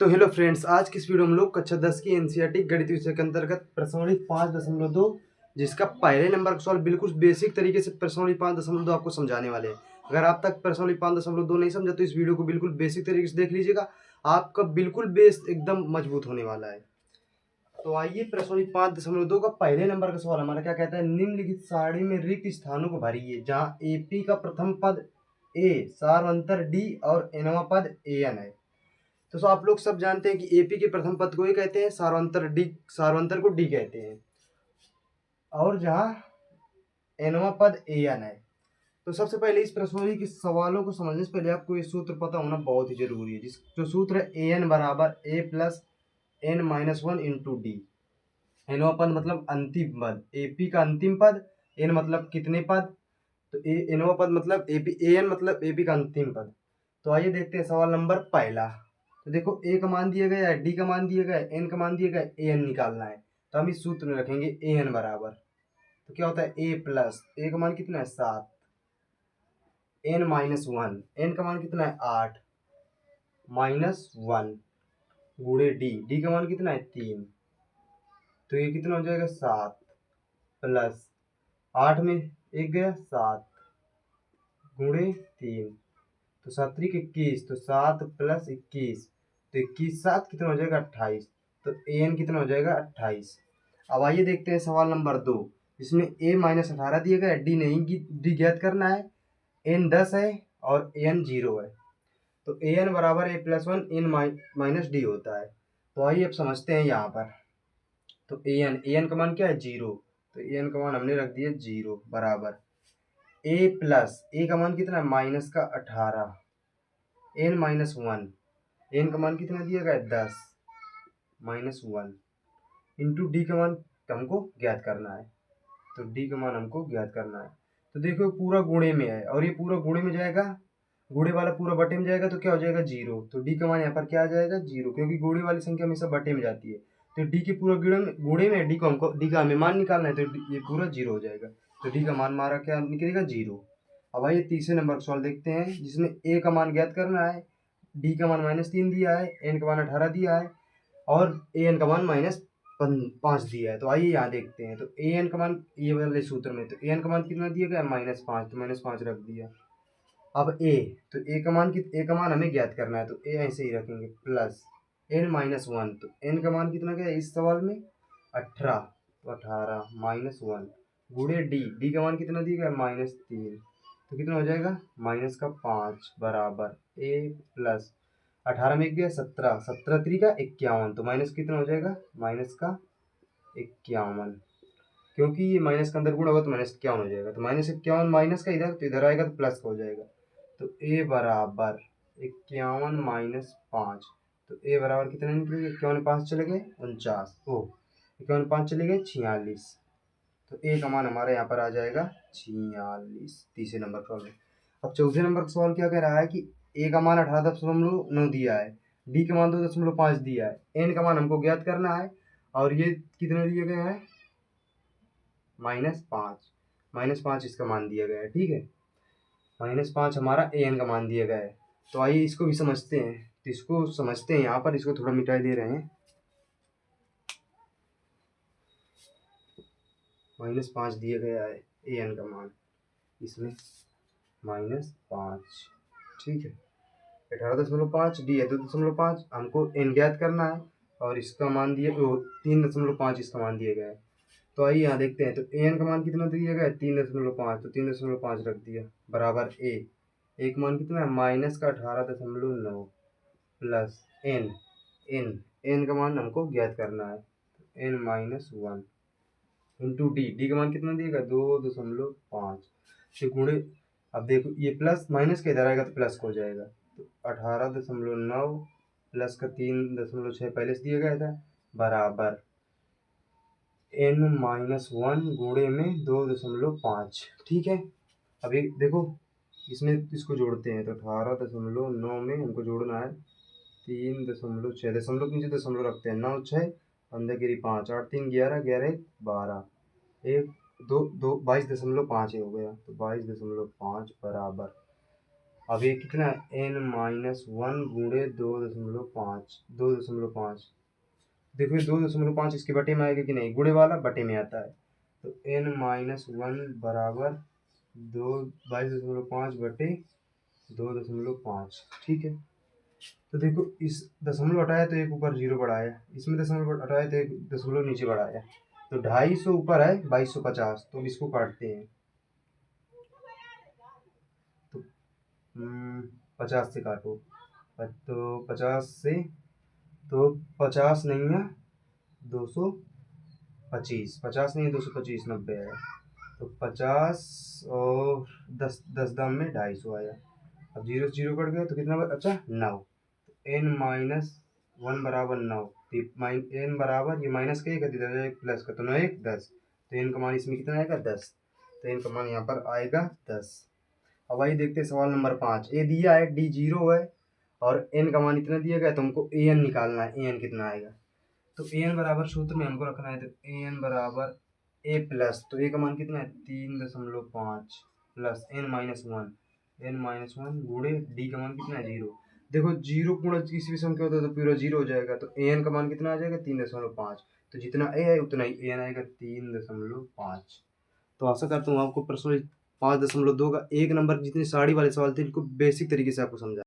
तो hello friends, आज की इस वीडियो में हम लोग कक्षा 10 की एनसीईआरटी गणित विषय के अंतर्गत प्रश्नावली 5.2 जिसका पहले नंबर का सवाल बिल्कुल बेसिक तरीके से प्रश्नावली 5.2 आपको समझाने वाले हैं। अगर आप तक प्रश्नावली 5.2 नहीं समझा तो इस वीडियो को बिल्कुल बेसिक तरीके से देख लीजिएगा, आपका बिल्कुल बेस एकदम मजबूत होने वाला है। तो आइए, प्रश्नावली 5.2 का पहले नंबर का सवाल हमारा क्या कहता है। निम्नलिखित सारणी में रिक्त स्थानों को भरिए जहाँ एपी का प्रथम पद ए, सार्वंतर डी और एनवा पद एन है। तो आप लोग सब जानते हैं कि एपी के प्रथम पद को ये कहते हैं, सार्वंतर को डी कहते हैं, और जहां एनवा पद एन है। तो सबसे पहले इस प्रश्नोत्तरी के सवालों को समझने से पहले आपको ये सूत्र पता होना बहुत ही जरूरी है। जो सूत्र है एन बराबर A plus N minus one into D. एनवा पद मतलब अंतिम पद, एपी का अंतिम पद, एन मतलब कितने पद, तो एनवा पद मतलब एपी, एन मतलब एपी का अंतिम पद। तो आइए देखते हैं सवाल नंबर पहला। तो देखो, ए का मान दिया गया है, डी का मान दिया गया है, एन का मान दिया गया है, ए एन निकालना है। तो हम इस सूत्र में रखेंगे ए एन बराबर, तो क्या होता है ए प्लस, ए का मान कितना है 7, एन माइनस वन, एन का मान कितना है 8 माइनस वन, गुणे डी, डी का मान कितना है 3, तो ये कितना हो जाएगा 7 प्लस 8 में एक गया 7 गुणे 3, तो 7 3 21, तो 7 प्लस 21, तो 21 7 कितना हो जाएगा 28, तो ए एन कितना हो जाएगा 28। अब आइए देखते हैं सवाल नंबर 2, जिसमें ए माइनस 18 दिया गया है, डी नहीं, डी ज्ञात करना है, एन 10 है और ए एन 0 है। तो ए एन बराबर A plus one N minus D होता है। तो आइए अब समझते हैं यहाँ पर। तो ए एन का मान क्या है 0, तो ए एन का मान हमने रख दिया 0 बराबर ए प्लस, ए का मान कितना है माइनस का 18, एन माइनस वन, एन का मान कितना दिया गया है 10 माइनस वन, इंटू डी का मान हमको ज्ञात करना है। तो डी का मान हमको ज्ञात करना है। तो देखो पूरा गुणे में है और ये पूरा गुणे में जाएगा, गुणे वाला पूरा बटे में जाएगा, तो क्या हो जाएगा 0। तो डी का मान यहाँ पर क्या आ जाएगा 0, क्योंकि गुणे वाली संख्या हमेशा बटे में जाती है। तो डी के पूरा गुणे में डी को हमको, डी का हमें मान निकालना है, तो ये पूरा 0 हो जाएगा। तो डी का मान हमारा क्या निकलेगा 0। अब आइए तीसरे नंबर का सवाल देखते हैं, जिसमें ए का मान ज्ञात करना है, डी का मान -3 दिया है, एन का मान 18 दिया है और ए एन का मान -5 दिया है। तो आइए यहाँ देखते हैं। तो ए एन का मान ये वाले सूत्र में, तो ए एन का मान कितना दिया गया है -5, तो -5 रख दिया। अब ए, तो ए का मान हमें ज्ञात करना है, तो ए ऐसे ही रखेंगे प्लस एन माइनस वन, तो एन का मान कितना गया इस सवाल में 18, तो 18 माइनस वन गुणे डी, डी का मान कितना दिया गया -3, तो कितना हो जाएगा -5 बराबर ए प्लस 18 में एक गया 17, 17 3 का 51, तो माइनस कितना हो जाएगा -51, क्योंकि ये माइनस का अंदर गुणा होगा तो -51 हो जाएगा। तो -51 माइनस का इधर, तो इधर आएगा तो प्लस का हो जाएगा। तो ए बराबर 51 माइनस 5, तो ए बराबर कितने निकलेगा 51 5 चले गए 49, ओ 51 5 चले गए 46, तो ए का मान हमारा यहाँ पर आ जाएगा 46, तीसरे नंबर का सवाल। अब चौथे नंबर का सवाल क्या कह रहा है कि ए का मान 18.9 दिया है, डी का मान 2.5 दिया है, एन का मान हमको ज्ञात करना है और ये कितना दिया गया है -5, -5 इसका मान दिया गया है। ठीक है, -5 हमारा ए एन का मान दिया गया है। तो आइए इसको भी समझते हैं। तो इसको समझते हैं, यहाँ पर इसको थोड़ा मिटाई दे रहे हैं। -5 दिया गया है ए एन का मान, इसमें -5, ठीक है। 18.5 डी है 2.5, हमको एन ज्ञात करना है और इसका मान दिया 3.5 इसका मान दिया गया है। तो आइए यहाँ देखते हैं। तो ए एन का मान कितना दिया गया है 3.5, तो 3.5 रख दिया बराबर ए, एक मान कितना है -18.9 प्लस एन, एन का मान हमको ज्ञात करना है, n minus one into d, d का मान कितना दिएगा 2.5 से गुणे। अब देखो ये प्लस माइनस का इधर आएगा तो प्लस का हो जाएगा, तो 18.9 प्लस का 3.6 पहले से दिया गया था बराबर एन माइनस वन गुणे में 2.5, ठीक है। अब ये देखो इसमें इसको जोड़ते हैं, तो 18.9 में हमको जोड़ना है 3.6, दशमलव नीचे दशमलव रखते हैं, 9 6 15 गिरी 5, 8 3 11 11 1 12, 1 2 2 22.5 हो गया, तो 22.5 बराबर अब ये कितना है n-1 गुणे 2.5, 2.5। देखो ये 2.5 इसके बटे में आएगा कि नहीं, गुणे वाला बटे में आता है। तो n-1 बराबर 22.5 बटे 2.5, ठीक है। तो देखो इस दशमलव हटाया तो एक ऊपर जीरो बढ़ाया, इसमें दशमलव हटाया तो एक दशमलव नीचे बढ़ाया। तो 250 ऊपर है 2250, तो इसको काटते हैं। तो 50 से काटो, तो 50 से, तो 50 नहीं है 225, 50 नहीं है 225, 90 है। तो 50 और 10 दाम में 250 आया। अब जीरो से जीरो कट गया तो कितना अच्छा 9। n-1 बराबर 9। n बराबर ये माइनस का एक है, एक प्लस का, तो 9 1 10। तो n का मान इसमें कितना आएगा 10। तो n का मान यहाँ पर आएगा 10। अब आइए देखते हैं सवाल नंबर 5। ए दिया है, डी 0 है और n का मान इतना दिया गया, तो हमको an निकालना है। an कितना आएगा, तो an बराबर सूत्र में हमको रखना है, तो an बराबर a प्लस, तो a का मान कितना है 3.5 प्लस n-1 गुणे d का मान कितना है 0। देखो जीरो गुणा किसी भी संख्या होता है तो पूरा जीरो हो जाएगा, तो an का मान कितना आ जाएगा 3.5। तो जितना a है उतना ही an आएगा 3.5। तो आशा करता हूँ आपको प्रश्न 5.2 का 1 नंबर जितने साड़ी वाले सवाल थे इनको बेसिक तरीके से आपको समझा।